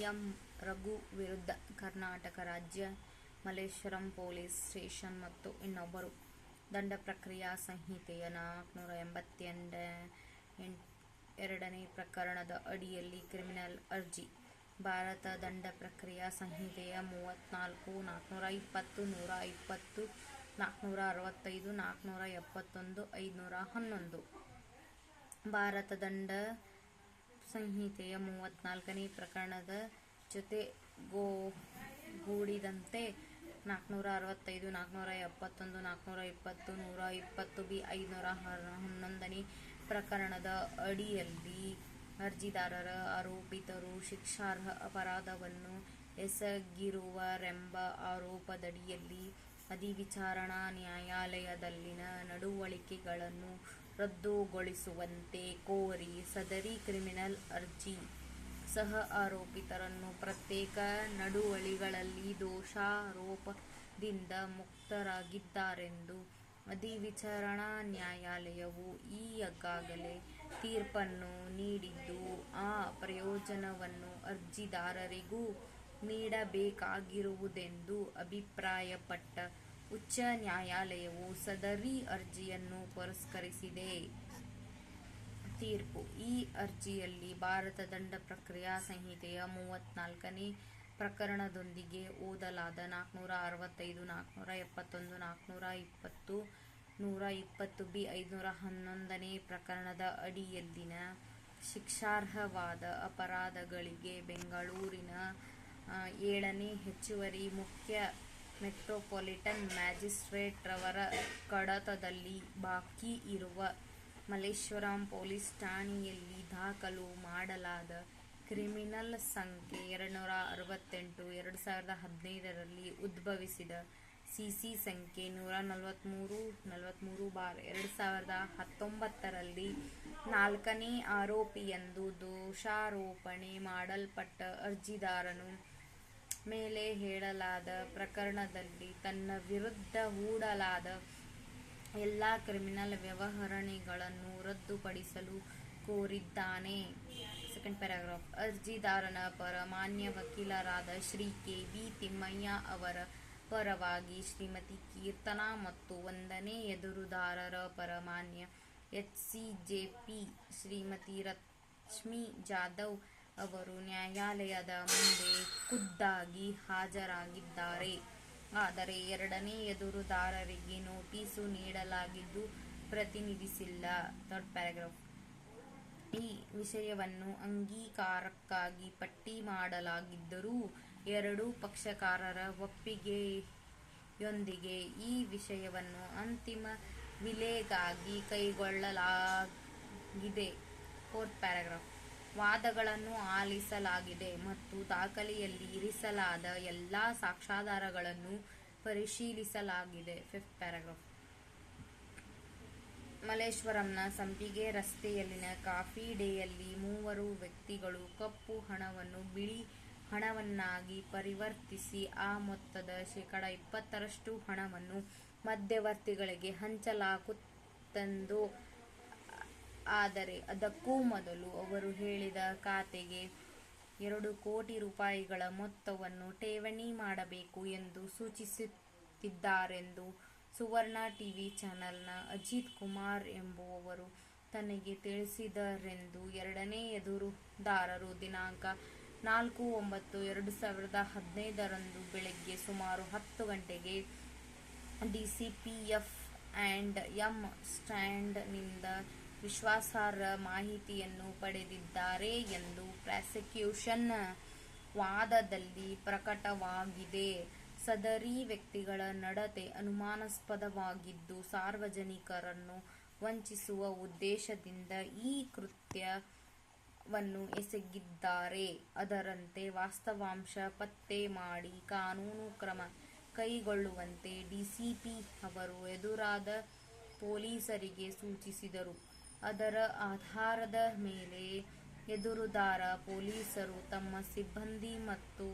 M. Raghu ವಿರುದ್ಧ ಕರ್ನಾಟಕ ರಾಜ್ಯ Malleshwaram police station ಮತ್ತು ಇನ್ನೊಬ್ಬರು ದಂಡ ಪ್ರಕ್ರಿಯಾ ಸಂಹಿತೆಯ 482ನೇ ಪ್ರಕರಣದ ಅಡಿಯಲ್ಲಿ ಕ್ರಿಮಿನಲ್ ಅರ್ಜಿ. ಭಾರತ ದಂಡ ಪ್ರಕ್ರಿಯಾ ಸಂಹಿತೆಯ 34, 420, 120, 465, 471, 511. ಭಾರತ ದಂಡ ಸಂಹಿತೆಯ 34ನೇ ಪ್ರಕರಣದ ಜೊತೆಗೂಡಿದಂತೆ 465, 471, 420, 120 ಬಿ, 511ನೇ ಪ್ರಕರಣದ ಅಡಿಯಲ್ಲಿ ಅರ್ಜಿದಾರರ ಆರೋಪಿತರು ಶಿಕ್ಷಾರ್ಹ ಅಪರಾಧವನ್ನು ಎಸಗಿರುವರೆಂಬ ಆರೋಪದಡಿಯಲ್ಲಿ ಅಧಿವಿಚಾರಣಾ ನ್ಯಾಯಾಲಯದಲ್ಲಿನ ನಡವಳಿಕೆಗಳನ್ನು ರದ್ದುಗೊಳಿಸುವಂತೆ ಕೋರಿ ಸದರಿ ಕ್ರಿಮಿನಲ್ ಅರ್ಜಿ. ಸಹ ಆರೋಪಿತರನ್ನು ಪ್ರತ್ಯೇಕ ನಡವಳಿಕೆಗಳಲ್ಲಿ ದೋಷಾರೋಪದಿಂದ ಮುಕ್ತರಾಗಿದ್ದಾರೆಂದು ಅಧಿವಿಚಾರಣಾ ನ್ಯಾಯಾಲಯವು ಈಗಾಗಲೇ ತೀರ್ಪನ್ನು ನೀಡಿದ್ದು, ಆ ಪ್ರಯೋಜನವನ್ನು ಅರ್ಜಿದಾರರಿಗೂ ನೀಡಬೇಕಾಗಿರುವುದೆಂದು ಅಭಿಪ್ರಾಯಪಟ್ಟ ಉಚ್ಚ ನ್ಯಾಯಾಲಯವು ಸದರಿ ಅರ್ಜಿಯನ್ನು ಪುರಸ್ಕರಿಸಿದೆ. ತೀರ್ಪು: ಈ ಅರ್ಜಿಯಲ್ಲಿ ಭಾರತ ದಂಡ ಪ್ರಕ್ರಿಯಾ ಸಂಹಿತೆಯ 34ನೇ ಪ್ರಕರಣದೊಂದಿಗೆ ಓದಲಾದ 465, 471, 420, 120 ಬಿ, 511ನೇ ಪ್ರಕರಣದ ಅಡಿಯಲ್ಲಿನ ಶಿಕ್ಷಾರ್ಹವಾದ ಅಪರಾಧಗಳಿಗೆ ಬೆಂಗಳೂರಿನ 7ನೇ ಹೆಚ್ಚುವರಿ ಮುಖ್ಯ ಮೆಟ್ರೋಪಾಲಿಟನ್ ಮ್ಯಾಜಿಸ್ಟ್ರೇಟ್ ರವರ ಕಡತದಲ್ಲಿ ಬಾಕಿ ಇರುವ ಮಲ್ಲೇಶ್ವರಂ ಪೊಲೀಸ್ ಠಾಣೆಯಲ್ಲಿ ದಾಖಲು ಮಾಡಲಾದ ಕ್ರಿಮಿನಲ್ ಸಂಖ್ಯೆ 268, 2015ರಲ್ಲಿ ಉದ್ಭವಿಸಿದ ಸಿಸಿ ಸಂಖ್ಯೆ 143/2019ರಲ್ಲಿ 4ನೇ ಆರೋಪಿಯೆಂದು ದೋಷಾರೋಪಣೆ ಮಾಡಲ್ಪಟ್ಟ ಅರ್ಜಿದಾರನ ಮೇಲೆ ಹೇಳಲಾದ ಪ್ರಕರಣದಲ್ಲಿ ತನ್ನ ವಿರುದ್ಧ ಹೂಡಲಾದ ಎಲ್ಲ ಕ್ರಿಮಿನಲ್ ವ್ಯವಹಾರಗಳನ್ನು ರದ್ದುಪಡಿಸಲು ಕೋರಿದ್ದಾನೆ. Second paragraph. ಅರ್ಜಿದಾರನ ಪರ ಮಾನ್ಯ ವಕೀಲರಾದ ಶ್ರೀ ಕೆ. ವಿ. ತಿಮ್ಮಯ್ಯ ಅವರ ಪರವಾಗಿ ಶ್ರೀಮತಿ ಕೀರ್ತನಾ ಮತ್ತು 1ನೇ ಎದುರುದಾರರ ಪರ ಮಾನ್ಯ H. C. J. P. Shrimati Rashmi Jadhav ಅವರು ನ್ಯಾಯಾಲಯದ ಮುಂದೆ ಖುದ್ದಾಗಿ ಹಾಜರಾಗಿದ್ದಾರೆ. ಆದರೆ 2ನೇ ಎದುರುದಾರರಿಗೆ ನೋಟಿಸು ನೀಡಲಾಗಿದ್ದು ಪ್ರತಿನಿಧಿಸಿಲ್ಲ. Third paragraph. ಈ ವಿಷಯವನ್ನು ಅಂಗೀಕಾರಕ್ಕಾಗಿ ಪಟ್ಟಿ ಮಾಡಲಾಗಿದ್ದರೂ ಎರಡೂ ಪಕ್ಷಕಾರರ ಒಪ್ಪಿಗೆಯೊಂದಿಗೆ ಈ ವಿಷಯವನ್ನು ಅಂತಿಮ ವಿಲೇಗಾಗಿ ಕೈಗೊಳ್ಳಲಾಗಿದೆ. Fourth paragraph. ವಾದಗಳನ್ನು ಆಲಿಸಲಾಗಿದೆ ಮತ್ತು ದಾಖಲೆಯಲ್ಲಿ ಇರಿಸಲಾದ ಎಲ್ಲಾ ಸಾಕ್ಷ್ಯಾಧಾರಗಳನ್ನು ಪರಿಶೀಲಿಸಲಾಗಿದೆ. Fifth paragraph. ಮಲ್ಲೇಶ್ವರಂನ ಸಂಪಿಗೆ ರಸ್ತೆಯಲ್ಲಿನ ಕಾಫಿ ಡೇಯಲ್ಲಿ 3 ವ್ಯಕ್ತಿಗಳು ಕಪ್ಪು ಹಣವನ್ನು ಬಿಳಿ ಹಣವನ್ನಾಗಿ ಪರಿವರ್ತಿಸಿ ಆ ಮೊತ್ತದ ಶೇಕಡಾ 20ರಷ್ಟು ಹಣವನ್ನು ಮಧ್ಯವರ್ತಿಗಳಿಗೆ ಹಂಚಲಾಗುತ್ತಿತ್ತೆಂದು, ಆದರೆ ಅದಕ್ಕೂ ಮೊದಲು ಅವರು ಹೇಳಿದ ಖಾತೆಗೆ 2 ಕೋಟಿ ರೂಪಾಯಿಗಳ ಮೊತ್ತವನ್ನು ಠೇವಣಿ ಮಾಡಬೇಕು ಎಂದು ಸೂಚಿಸುತ್ತಿದ್ದಾರೆಂದು ಸುವರ್ಣ ಟಿವಿ ಚಾನೆಲ್ನ ಅಜಿತ್ ಕುಮಾರ್ ಎಂಬುವವರು ತನಗೆ ತಿಳಿಸಿದರೆಂದು 2ನೇ ಎದುರುದಾರರು ದಿನಾಂಕ 4/9/2015ರಂದು ಬೆಳಗ್ಗೆ ಸುಮಾರು 10 ಗಂಟೆಗೆ ಡಿಸಿಪಿಎಫ್ ಆ್ಯಂಡ್ ಎಂ ಸ್ಟ್ಯಾಂಡ್ನಿಂದ ವಿಶ್ವಾಸಾರ್ಹ ಮಾಹಿತಿಯನ್ನು ಪಡೆದಿದ್ದಾರೆ ಎಂದು ಪ್ರಾಸಿಕ್ಯೂಷನ್ ವಾದದಲ್ಲಿ ಪ್ರಕಟವಾಗಿದೆ. ಸದರಿ ವ್ಯಕ್ತಿಗಳ ನಡತೆ ಅನುಮಾನಾಸ್ಪದವಾಗಿದ್ದು, ಸಾರ್ವಜನಿಕರನ್ನು ವಂಚಿಸುವ ಉದ್ದೇಶದಿಂದ ಈ ಕೃತ್ಯವನ್ನು ಎಸಗಿದ್ದಾರೆ. ಅದರಂತೆ ವಾಸ್ತವಾಂಶ ಪತ್ತೆ ಮಾಡಿ ಕಾನೂನು ಕ್ರಮ ಕೈಗೊಳ್ಳುವಂತೆ ಡಿಸಿಪಿ ಅವರು ಎದುರಾದ ಪೊಲೀಸರಿಗೆ ಸೂಚಿಸಿದರು. ಅದರ ಆಧಾರದ ಮೇಲೆ ಎದುರುದಾರ ಪೊಲೀಸರು ತಮ್ಮ ಸಿಬ್ಬಂದಿ ಮತ್ತು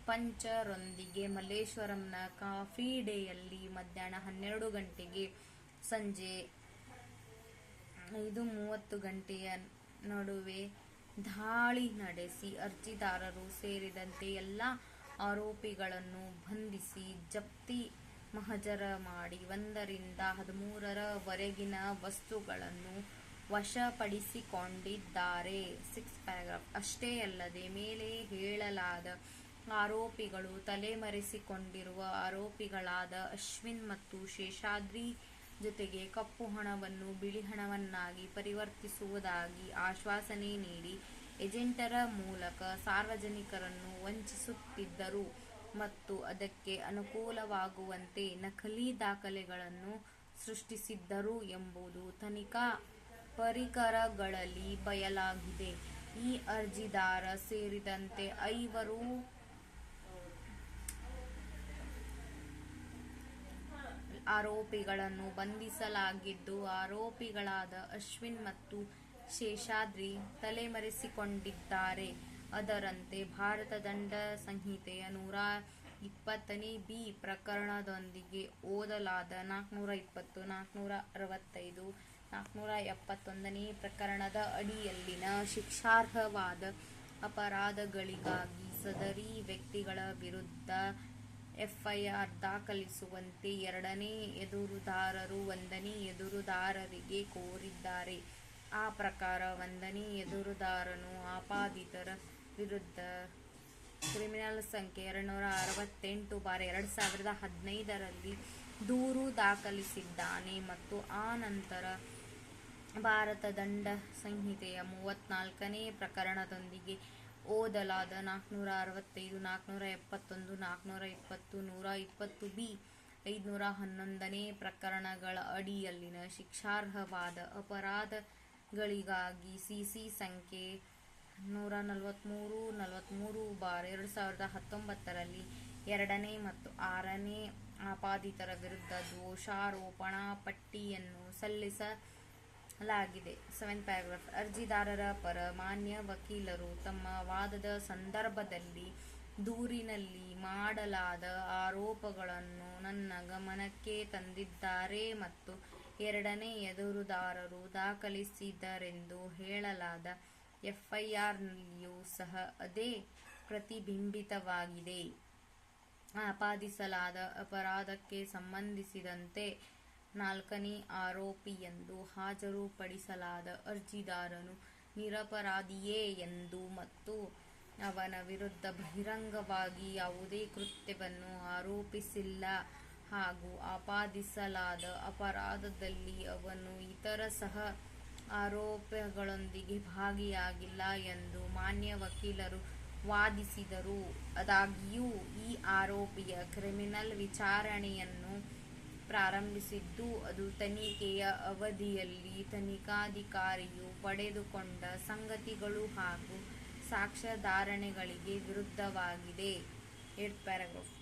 ಪಂಚರೊಂದಿಗೆ ಮಲ್ಲೇಶ್ವರಂನ ಕಾಫಿ ಡೇಯಲ್ಲಿ ಮಧ್ಯಾಹ್ನ 12 ಗಂಟೆಗೆ ಸಂಜೆ 5:30 ಗಂಟೆಯ ನಡುವೆ ದಾಳಿ ನಡೆಸಿ ಅರ್ಜಿದಾರರು ಸೇರಿದಂತೆ ಎಲ್ಲ ಆರೋಪಿಗಳನ್ನು ಬಂಧಿಸಿ ಜಪ್ತಿ ಮಹಜರ ಮಾಡಿ 1ರಿಂದ 13ರವರೆಗಿನ ವಸ್ತುಗಳನ್ನು ವಶಪಡಿಸಿಕೊಂಡಿದ್ದಾರೆ. 6 ಪ್ಯಾರಾಗ್ರಾಫ್. ಅಷ್ಟೇ ಅಲ್ಲದೆ ಮೇಲೆ ಹೇಳಲಾದ ಆರೋಪಿಗಳು ತಲೆಮರೆಸಿಕೊಂಡಿರುವ ಆರೋಪಿಗಳಾದ ಅಶ್ವಿನ್ ಮತ್ತು ಶೇಷಾದ್ರಿ ಜೊತೆಗೆ ಕಪ್ಪು ಹಣವನ್ನು ಬಿಳಿ ಹಣವನ್ನಾಗಿ ಪರಿವರ್ತಿಸುವುದಾಗಿ ಆಶ್ವಾಸನೆ ನೀಡಿ ಏಜೆಂಟರ ಮೂಲಕ ಸಾರ್ವಜನಿಕರನ್ನು ವಂಚಿಸುತ್ತಿದ್ದರು ಮತ್ತು ಅದಕ್ಕೆ ಅನುಕೂಲವಾಗುವಂತೆ ನಕಲಿ ದಾಖಲೆಗಳನ್ನು ಸೃಷ್ಟಿಸಿದ್ದರು ಎಂಬುದು ತನಿಖಾ ಪರಿಕರಗಳಲ್ಲಿ ಬಯಲಾಗಿದೆ. ಈ ಅರ್ಜಿದಾರ ಸೇರಿದಂತೆ 5 ಆರೋಪಿಗಳನ್ನು ಬಂಧಿಸಲಾಗಿದ್ದು, ಆರೋಪಿಗಳಾದ ಅಶ್ವಿನ್ ಮತ್ತು ಶೇಷಾದ್ರಿ ತಲೆಮರೆಸಿಕೊಂಡಿದ್ದಾರೆ. ಅದರಂತೆ ಭಾರತ ದಂಡ ಸಂಹಿತೆಯ 120ನೇ ಬಿ ಪ್ರಕರಣದೊಂದಿಗೆ ಓದಲಾದ 420, 465, 471ನೇ ಪ್ರಕರಣದ ಅಡಿಯಲ್ಲಿನ ಶಿಕ್ಷಾರ್ಹವಾದ ಅಪರಾಧಗಳಿಗಾಗಿ ಸದರಿ ವ್ಯಕ್ತಿಗಳ ವಿರುದ್ಧ ಎಫ್ಐಆರ್ ದಾಖಲಿಸುವಂತೆ 2ನೇ ಎದುರುದಾರರು 1ನೇ ಎದುರುದಾರರಿಗೆ ಕೋರಿದ್ದಾರೆ. ಆ ಪ್ರಕಾರ 1ನೇ ಎದುರುದಾರನು ಆಪಾದಿತರ ವಿರುದ್ಧ ಕ್ರಿಮಿನಲ್ ಸಂಖ್ಯೆ 268/2015ರಲ್ಲಿ ದೂರು ದಾಖಲಿಸಿದ್ದಾನೆ ಮತ್ತು ಆ ನಂತರ ಭಾರತ ದಂಡ ಸಂಹಿತೆಯ 34ನೇ ಪ್ರಕರಣದೊಂದಿಗೆ ಓದಲಾದ 465, 471, 420, 120 ಬಿ, 511ನೇ ಪ್ರಕರಣಗಳ ಅಡಿಯಲ್ಲಿನ ಶಿಕ್ಷಾರ್ಹವಾದ ಅಪರಾಧಗಳಿಗಾಗಿ ಸಿಸಿ ಸಂಖ್ಯೆ 143/2019ರಲ್ಲಿ 2ನೇ ಮತ್ತು 6ನೇ ಆಪಾದಿತರ ವಿರುದ್ಧ ದೋಷಾರೋಪಣಾ ಪಟ್ಟಿಯನ್ನು ಸಲ್ಲಿಸಲಾಗಿದೆ. 7 ಪ್ಯಾರಾಗ್ರಾಫ್. ಅರ್ಜಿದಾರರ ಪರ ಮಾನ್ಯ ವಕೀಲರು ತಮ್ಮ ವಾದದ ಸಂದರ್ಭದಲ್ಲಿ ದೂರಿನಲ್ಲಿ ಮಾಡಲಾದ ಆರೋಪಗಳನ್ನು ನನ್ನ ಗಮನಕ್ಕೆ ತಂದಿದ್ದಾರೆ ಮತ್ತು 2ನೇ ಎದುರುದಾರರು ದಾಖಲಿಸಿದರೆಂದು ಹೇಳಲಾದ ಎಫ್ಐಆರ್ನಲ್ಲಿಯೂ ಸಹ ಅದೇ ಪ್ರತಿಬಿಂಬಿತವಾಗಿದೆ. ಆಪಾದಿಸಲಾದ ಅಪರಾಧಕ್ಕೆ ಸಂಬಂಧಿಸಿದಂತೆ 4ನೇ ಆರೋಪಿಯೆಂದು ಹಾಜರುಪಡಿಸಲಾದ ಅರ್ಜಿದಾರನು ನಿರಪರಾಧಿಯೇ ಎಂದು ಮತ್ತು ಅವನ ವಿರುದ್ಧ ಬಹಿರಂಗವಾಗಿ ಯಾವುದೇ ಕೃತ್ಯವನ್ನು ಆರೋಪಿಸಿಲ್ಲ ಹಾಗೂ ಆಪಾದಿಸಲಾದ ಅಪರಾಧದಲ್ಲಿ ಅವನು ಇತರ ಸಹ ಆರೋಪಿಗಳೊಂದಿಗೆ ಭಾಗಿಯಾಗಿಲ್ಲ ಎಂದು ಮಾನ್ಯ ವಕೀಲರು ವಾದಿಸಿದರು. ಆದಾಗ್ಯೂ ಈ ಆರೋಪಿಯ ಕ್ರಿಮಿನಲ್ ವಿಚಾರಣೆಯನ್ನು ಪ್ರಾರಂಭಿಸಿದ್ದು ಅದು ತನಿಖೆಯ ಅವಧಿಯಲ್ಲಿ ತನಿಖಾಧಿಕಾರಿಯು ಪಡೆದುಕೊಂಡ ಸಂಗತಿಗಳು ಹಾಗೂ ಸಾಕ್ಷ್ಯಾಧಾರಗಳಿಗೆ ವಿರುದ್ಧವಾಗಿದೆ. 8 ಪ್ಯಾರಾಗ್ರಾಫ್.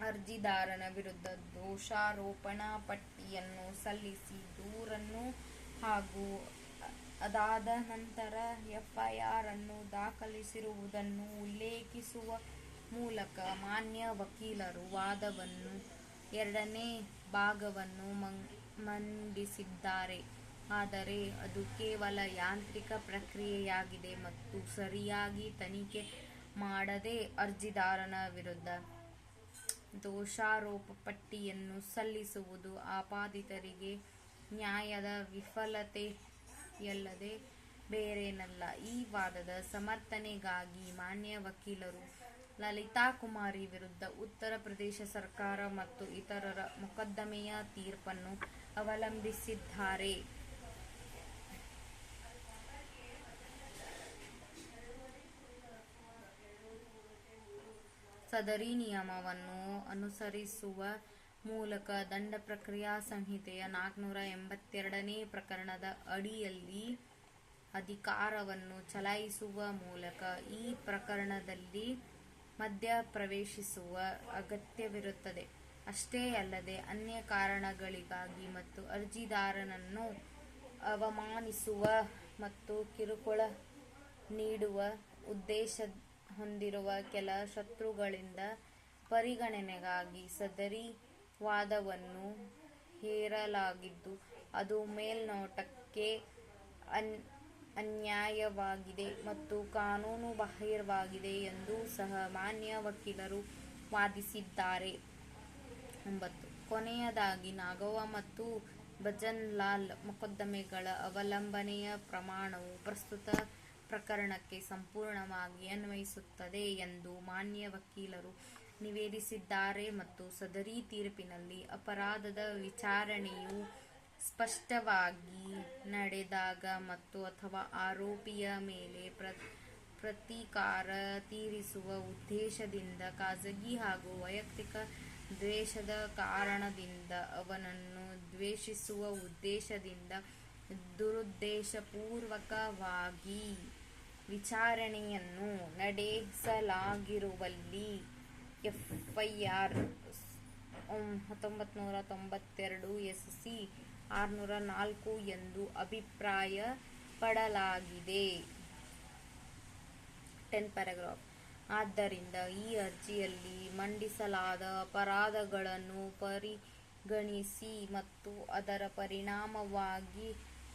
ಅರ್ಜಿದಾರನ ವಿರುದ್ಧ ದೋಷಾರೋಪಣಾ ಪಟ್ಟಿಯನ್ನು ಸಲ್ಲಿಸಿ ದೂರನ್ನು ಹಾಗೂ ಅದಾದ ನಂತರ ಎಫ್ಐಆರ್ ಅನ್ನು ದಾಖಲಿಸಿರುವುದನ್ನು ಉಲ್ಲೇಖಿಸುವ ಮೂಲಕ ಮಾನ್ಯ ವಕೀಲರು ವಾದವನ್ನು 2ನೇ ಭಾಗವನ್ನು ಮಂಡಿಸಿದ್ದಾರೆ. ಆದರೆ ಅದು ಕೇವಲ ಯಾಂತ್ರಿಕ ಪ್ರಕ್ರಿಯೆಯಾಗಿದೆ ಮತ್ತು ಸರಿಯಾಗಿ ತನಿಖೆ ಮಾಡದೆ ಅರ್ಜಿದಾರನ ವಿರುದ್ಧ ದೋಷಾರೋಪ ಪಟ್ಟಿಯನ್ನು ಸಲ್ಲಿಸುವುದು ಆಪಾದಿತರಿಗೆ ನ್ಯಾಯದ ವಿಫಲತೆಯಲ್ಲದೆ ಬೇರೇನಲ್ಲ. ಈ ವಾದದ ಸಮರ್ಥನೆಗಾಗಿ ಮಾನ್ಯ ವಕೀಲರು ಲಲಿತಾ ಕುಮಾರಿ ವಿರುದ್ಧ ಉತ್ತರ ಪ್ರದೇಶ ಸರ್ಕಾರ ಮತ್ತು ಇತರರ ಮೊಕದ್ದಮೆಯ ತೀರ್ಪನ್ನು ಅವಲಂಬಿಸಿದ್ದಾರೆ. ಸದರಿ ನಿಯಮವನ್ನು ಅನುಸರಿಸುವ ಮೂಲಕ ದಂಡ ಪ್ರಕ್ರಿಯಾ ಸಂಹಿತೆಯ 482ನೇ ಪ್ರಕರಣದ ಅಡಿಯಲ್ಲಿ ಅಧಿಕಾರವನ್ನು ಚಲಾಯಿಸುವ ಮೂಲಕ ಈ ಪ್ರಕರಣದಲ್ಲಿ ಮಧ್ಯಪ್ರವೇಶಿಸುವ ಅಗತ್ಯವಿರುತ್ತದೆ. ಅಷ್ಟೇ ಅಲ್ಲದೆ ಅನ್ಯ ಕಾರಣಗಳಿಗಾಗಿ ಮತ್ತು ಅರ್ಜಿದಾರನನ್ನು ಅವಮಾನಿಸುವ ಮತ್ತು ಕಿರುಕುಳ ನೀಡುವ ಉದ್ದೇಶ ಹೊಂದಿರುವ ಕೆಲ ಶತ್ರುಗಳಿಂದ ಪರಿಗಣನೆಗಾಗಿ ಸದರಿ ವಾದವನ್ನು ಹೇರಲಾಗಿದ್ದು ಅದು ಮೇಲ್ನೋಟಕ್ಕೆ ಅನ್ಯಾಯವಾಗಿದೆ ಮತ್ತು ಕಾನೂನುಬಾಹಿರವಾಗಿದೆ ಎಂದು ಸಹ ಮಾನ್ಯ ವಕೀಲರು ವಾದಿಸಿದ್ದಾರೆ. 9. ಕೊನೆಯದಾಗಿ, ನಾಗವ್ವ ಮತ್ತು ಭಜನ್ಲಾಲ್ ಮೊಕದ್ದಮೆಗಳ ಅವಲಂಬನೆಯ ಪ್ರಮಾಣವು ಪ್ರಸ್ತುತ ಪ್ರಕರಣಕ್ಕೆ ಸಂಪೂರ್ಣವಾಗಿ ಅನ್ವಯಿಸುತ್ತದೆ ಎಂದು ಮಾನ್ಯ ವಕೀಲರು ನಿವೇದಿಸಿದ್ದಾರೆ ಮತ್ತು ಸದರಿ ತೀರ್ಪಿನಲ್ಲಿ ಅಪರಾಧದ ವಿಚಾರಣೆಯು ಸ್ಪಷ್ಟವಾಗಿ ನಡೆದಾಗ ಮತ್ತು ಅಥವಾ ಆರೋಪಿಯ ಮೇಲೆ ಪ್ರತೀಕಾರ ತೀರಿಸುವ ಉದ್ದೇಶದಿಂದ ಖಾಸಗಿ ಹಾಗೂ ವೈಯಕ್ತಿಕ ದ್ವೇಷದ ಕಾರಣದಿಂದ ಅವನನ್ನು ದ್ವೇಷಿಸುವ ಉದ್ದೇಶದಿಂದ ದುರುದ್ದೇಶಪೂರ್ವಕವಾಗಿ ವಿಚಾರಣೆಯನ್ನು ನಡೆಸಲಾಗಿರುವಲ್ಲಿ ಎಫ್ಐಆರ್ 1992 SC 604 ಎಂದು ಅಭಿಪ್ರಾಯಪಡಲಾಗಿದೆ. 10 ಆದ್ದರಿಂದ ಈ ಅರ್ಜಿಯಲ್ಲಿ ಮಂಡಿಸಲಾದ ಅಪರಾಧಗಳನ್ನು ಪರಿಗಣಿಸಿ ಮತ್ತು ಅದರ ಪರಿಣಾಮವಾಗಿ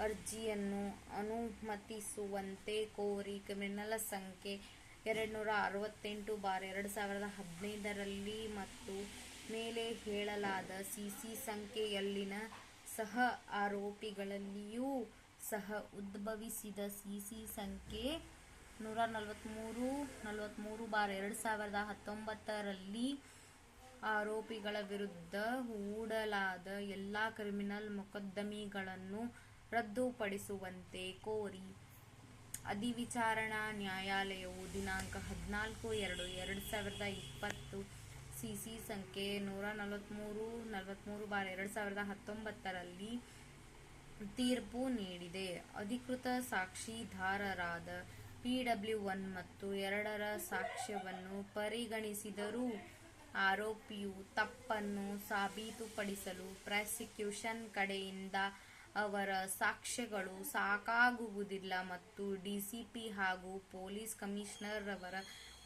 ಅರ್ಜಿಯನ್ನು ಅನುಮತಿಸುವಂತೆ ಕೋರಿ ಕ್ರಿಮಿನಲ್ ಸಂಖ್ಯೆ 268/2015 ರಲ್ಲಿ ಮತ್ತು ಮೇಲೆ ಹೇಳಲಾದ ಸಿಸಿ ಸಂಖ್ಯೆಯಲ್ಲಿನ ಸಹ ಆರೋಪಿಗಳಲ್ಲಿಯೂ ಸಹ ಉದ್ಭವಿಸಿದ ಸಿಸಿ ಸಂಖ್ಯೆ 143/2019 ರಲ್ಲಿ ಆರೋಪಿಗಳ ವಿರುದ್ಧ ಹೂಡಲಾದ ಎಲ್ಲ ಕ್ರಿಮಿನಲ್ ಮೊಕದ್ದಮೆಗಳನ್ನು ರದ್ದುಪಡಿಸುವಂತೆ ಕೋರಿ ಅಧಿವಿಚಾರಣಾ ನ್ಯಾಯಾಲಯವು ದಿನಾಂಕ 14/2/2020 ಸಿಸಿ ಸಂಖ್ಯೆ 143/2019 ರಲ್ಲಿ ತೀರ್ಪು ನೀಡಿದೆ. ಅಧಿಕೃತ ಸಾಕ್ಷಿದಾರರಾದ PW1 ಮತ್ತು 2 ರ ಸಾಕ್ಷ್ಯವನ್ನು ಪರಿಗಣಿಸಿದರೂ ಆರೋಪಿಯು ತಪ್ಪನ್ನು ಸಾಬೀತುಪಡಿಸಲು ಪ್ರಾಸಿಕ್ಯೂಷನ್ ಕಡೆಯಿಂದ ಅವರ ಸಾಕ್ಷ್ಯಗಳು ಸಾಕಾಗುವುದಿಲ್ಲ ಮತ್ತು DCP ಹಾಗೂ ಪೊಲೀಸ್ ಕಮಿಷನರ್ ರವರ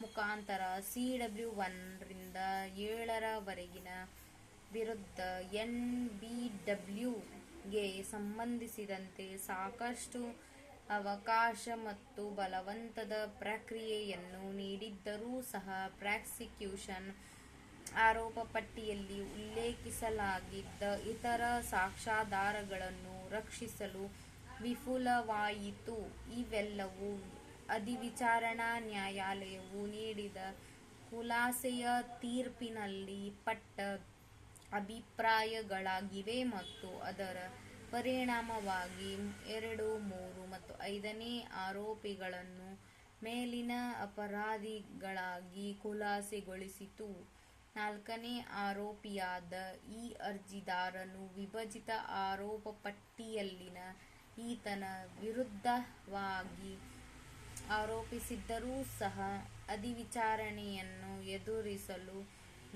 ಮುಖಾಂತರ CW1 ರಿಂದ 7 ರವರೆಗಿನ ವಿರುದ್ಧ NBW ಗೆ ಸಂಬಂಧಿಸಿದಂತೆ ಸಾಕಷ್ಟು ಅವಕಾಶ ಮತ್ತು ಬಲವಂತದ ಪ್ರಕ್ರಿಯೆಯನ್ನು ನೀಡಿದ್ದರೂ ಸಹ ಪ್ರಾಸಿಕ್ಯೂಷನ್ ಆರೋಪ ಪಟ್ಟಿಯಲ್ಲಿ ಉಲ್ಲೇಖಿಸಲಾಗಿದ್ದ ಇತರ ಸಾಕ್ಷ್ಯಾಧಾರಗಳನ್ನು ರಕ್ಷಿಸಲು ವಿಫಲವಾಯಿತು. ಇವೆಲ್ಲವೂ ಅಧಿವಿಚಾರಣಾ ನ್ಯಾಯಾಲಯವು ನೀಡಿದ ಖುಲಾಸೆಯ ತೀರ್ಪಿನಲ್ಲಿ ಪಟ್ಟ ಅಭಿಪ್ರಾಯಗಳಾಗಿವೆ ಮತ್ತು ಅದರ ಪರಿಣಾಮವಾಗಿ 2, 3 ಮತ್ತು 5ನೇ ಆರೋಪಿಗಳನ್ನು ಮೇಲಿನ ಅಪರಾಧಿಗಳಾಗಿ ಖುಲಾಸೆಗೊಳಿಸಿತು. 4ನೇ ಆರೋಪಿಯಾದ ಈ ಅರ್ಜಿದಾರನು ವಿಭಜಿತ ಆರೋಪ ಪಟ್ಟಿಯಲ್ಲಿನ ಈತನ ವಿರುದ್ಧವಾಗಿ ಆರೋಪಿಸಿದ್ದರೂ ಸಹ ಅಧಿವಿಚಾರಣೆಯನ್ನು ಎದುರಿಸಲು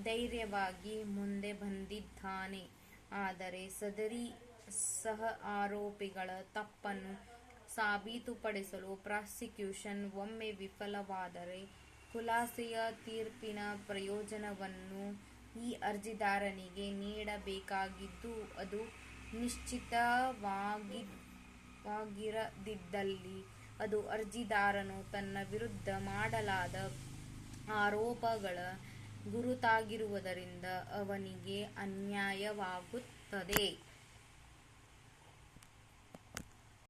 ಧೈರ್ಯವಾಗಿ ಮುಂದೆ ಬಂದಿದ್ದಾನೆ. ಆದರೆ ಸದರಿ ಸಹ ಆರೋಪಿಗಳ ತಪ್ಪನ್ನು ಸಾಬೀತುಪಡಿಸಲು ಪ್ರಾಸಿಕ್ಯೂಷನ್ ಒಮ್ಮೆ ವಿಫಲವಾದರೆ ಖುಲಾಸೆಯ ತೀರ್ಪಿನ ಪ್ರಯೋಜನವನ್ನು ಈ ಅರ್ಜಿದಾರನಿಗೆ ನೀಡಬೇಕಾಗಿದ್ದು ಅದು ನಿಶ್ಚಿತವಾಗಿರದಿದ್ದಲ್ಲಿ ಅದು ಅರ್ಜಿದಾರನು ತನ್ನ ವಿರುದ್ಧ ಮಾಡಲಾದ ಆರೋಪಗಳ ಗುರುತಾಗಿರುವುದರಿಂದ ಅವನಿಗೆ ಅನ್ಯಾಯವಾಗುತ್ತದೆ.